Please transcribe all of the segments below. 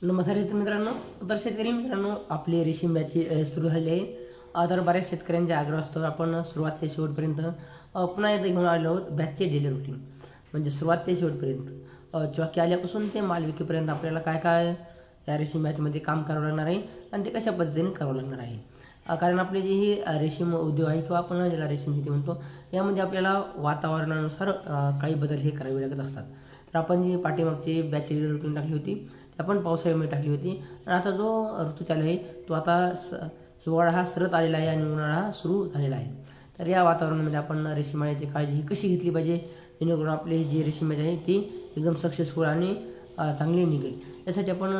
नमस्कार मित्रांनो, तर शेतकरी मित्रांनो, आपली रेशीम बॅच सुरू झाली आहे। तर बऱ्याच शेतकऱ्यांचे आग्रह असतो आपण सुरुवात ते शेवटपर्यंत पुन्हा एकदा घेऊन आलो आहोत बॅचचे डेली रुटीन। म्हणजे सुरुवात ते शेवटपर्यंत चॉकी आल्यापासून ते माल विकेपर्यंत आपल्याला काय काय या रेशीम बॅचमध्ये काम करावं लागणार आहे आणि ते कशा पद्धतीने करावं लागणार आहे। कारण आपली जी ही रेशीम उद्योग आहे किंवा आपण ज्याला रेशीम शेती म्हणतो, यामध्ये आपल्याला वातावरणानुसार काही बदल हे करावे लागत असतात। तर आपण जी पाठीमागची बॅच डेली रुटीन टाकली होती आपण पावसाळ्यामध्ये टाकली होती आणि आता जो ऋतू चालू आहे तो आता हिवाळा हा सरत आलेला आहे आणि उन्हाळा हा सुरू झालेला आहे। तर या वातावरणामध्ये आपण रेशीमाची काळजी कशी घेतली पाहिजे जेणेकरून आपली जी रेशीमाची आहे ती एकदम सक्सेसफुल आणि चांगली निघेल, यासाठी आपण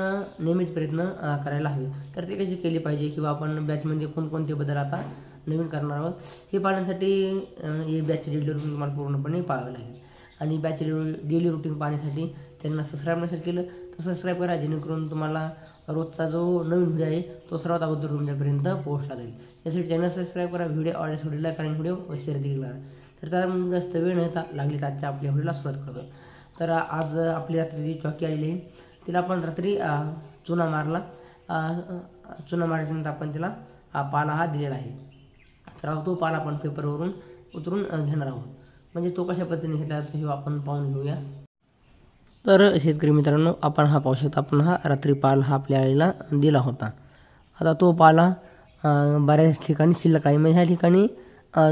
नेहमीच प्रयत्न करायला हवे। तर ते कशी केली पाहिजे किंवा आपण बॅचमध्ये कोणकोणते बदल आता नवीन करणार आहोत हे पाहण्यासाठी हे बॅच डेली रुटीन तुम्हाला पूर्णपणे पाहावे लागेल। आणि बॅच डेली रुटीन पाहण्यासाठी त्यांना सबस्क्राईब नसेल केलं तर सबस्क्राईब करा, जेणेकरून तुम्हाला रोजचा जो नवीन व्हिडिओ आहे तो सर्वात अगोदर तुमच्यापर्यंत पोहोचला जाईल। यासाठी चॅनल सबस्क्राईब करा, व्हिडिओ आवडल्यास लाईक आणि व्हिडिओ शेअर देखील करा। तर त्यामुळे जास्त वेळ न लागली तर आजच्या आपल्या व्हिडिओला सुरुवात करतो। तर आज आपली रात्री जी चॉकी आलेली आहे तिला आपण रात्री चुना मारला, चुना मारल्यानंतर आपण तिला पाला हा दिलेला आहे। तर तो पाला आपण पेपरवरून उतरून घेणार आहोत, म्हणजे तो कशा पद्धतीने घेतला जातो हे आपण पाहून घेऊया। तर शेतकरी मित्रांनो, आपण हा पाहू शकता, आपण हा रात्री पाला हा आपल्या आईला दिला होता। आता तो पाला बऱ्याच ठिकाणी शिल्लक आहे, म्हणजे ह्या ठिकाणी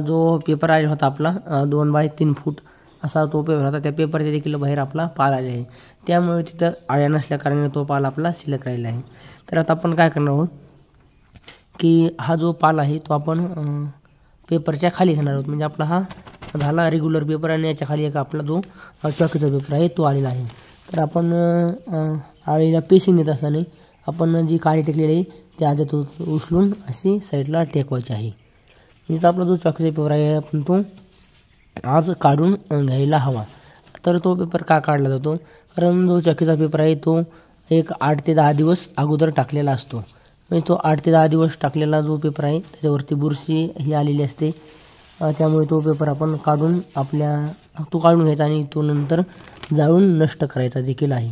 जो पेपर आलेला होता आपला 2 बाय 3 फूट असा तो पेपर होता, त्या पेपरच्या देखील बाहेर आपला पाला आले आहे, त्यामुळे तिथं आळ्या नसल्या कारणाने तो पाला आपला शिल्लक राहिला आहे। तर आता आपण काय करणार आहोत की हा जो पाला आहे तो आपण पेपरच्या खाली घेणार आहोत, म्हणजे आपला हा झाला रेग्युलर पेपर आणि याच्या खाली एक आपला जो चॉकीचा पेपर आहे तो आलेला आहे। तर आपण आळीला पेशिंग देत असताना आपण जी काळी टेकलेली आहे ती आज उचलून अशी साईडला टेकवायची आहे। म्हणजे आपला जो चॉकीचा पेपर आहे आपण तो आज काढून घ्यायला हवा। तर तो पेपर का काढला जातो, कारण जो चॉकीचा पेपर आहे तो एक 8 ते 10 दिवस अगोदर टाकलेला असतो, म्हणजे तो 8 ते 10 दिवस टाकलेला जो पेपर आहे त्याच्यावरती बुरशी ही आलेली असते, त्यामुळे तो पेपर आपण काढून तो काढून घ्यायचा आणि तो नंतर जाळून नष्ट करायचा देखील आहे।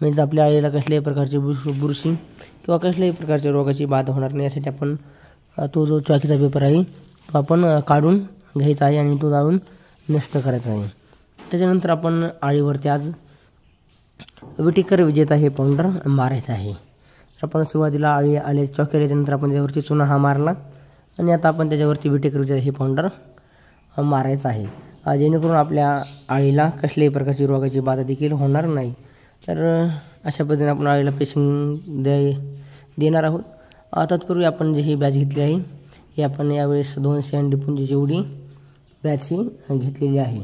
म्हणजे आपल्या आळीला कसल्याही प्रकारची बुरशी किंवा कसल्याही प्रकारच्या रोगाची बाधा होणार नाही, यासाठी आपण तो जो चॉकीचा पेपर आहे तो आपण काढून घ्यायचा आहे आणि तो जाळून नष्ट करायचा आहे। त्याच्यानंतर आपण आळीवरती आज विटेकर विजेता हे पावडर मारायचं आहे। आपण सुरुवातीला आळी आले चॉकी आल्यानंतर आपण त्यावरती चुना हा मारला आणि आता आपण त्याच्यावरती विटेकर विजेता हे पावडर मारायचं आहे, जेणेकरून आपल्या आळीला कसल्याही प्रकारची रोगाची बाधा देखील होणार नाही। तर अशा पद्धतीने आपण आळीला पेशिंग देणार आहोत। तत्पूर्वी आपण जी ही बॅच घेतली आहे ही आपण यावेळेस 200 अंडी पुंजीची एवढी बॅच ही घेतलेली आहे।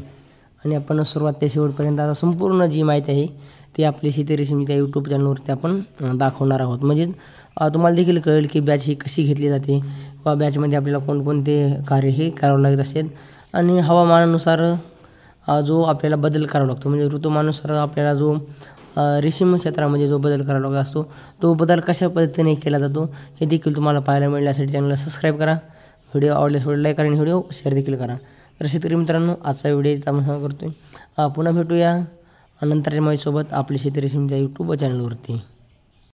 आणि आपण सुरुवात ते शेवटपर्यंत आता संपूर्ण जी माहिती आहे ती आपली शेती रेशीम त्या यूट्यूब चॅनलवरती आपण दाखवणार आहोत, म्हणजे तुम्हाला देखील कळेल की बॅच ही कशी घेतली जाते किंवा बॅचमध्ये आपल्याला कोणकोणते कार्य हे करावं लागत असेल आणि हवामानानुसार जो आपल्याला बदल करावा लागतो, म्हणजे ऋतुमानानुसार आपल्याला जो रेशीम क्षेत्रामध्ये जो बदल करावा लागत असतो तो बदल कशा पद्धतीने केला जातो हे देखील तुम्हाला पाहायला मिळेल। यासाठी चॅनलला सबस्क्राईब करा, व्हिडिओ आवडल्यास लाईक आणि व्हिडिओ शेअर देखील करा। तर शेतकरी मित्रांनो, आजचा व्हिडिओ इथं करतोय, पुन्हा भेटूया नंतरच्या माहितीसोबत आपली शेती रेशीमच्या यूट्यूब चॅनलवरती।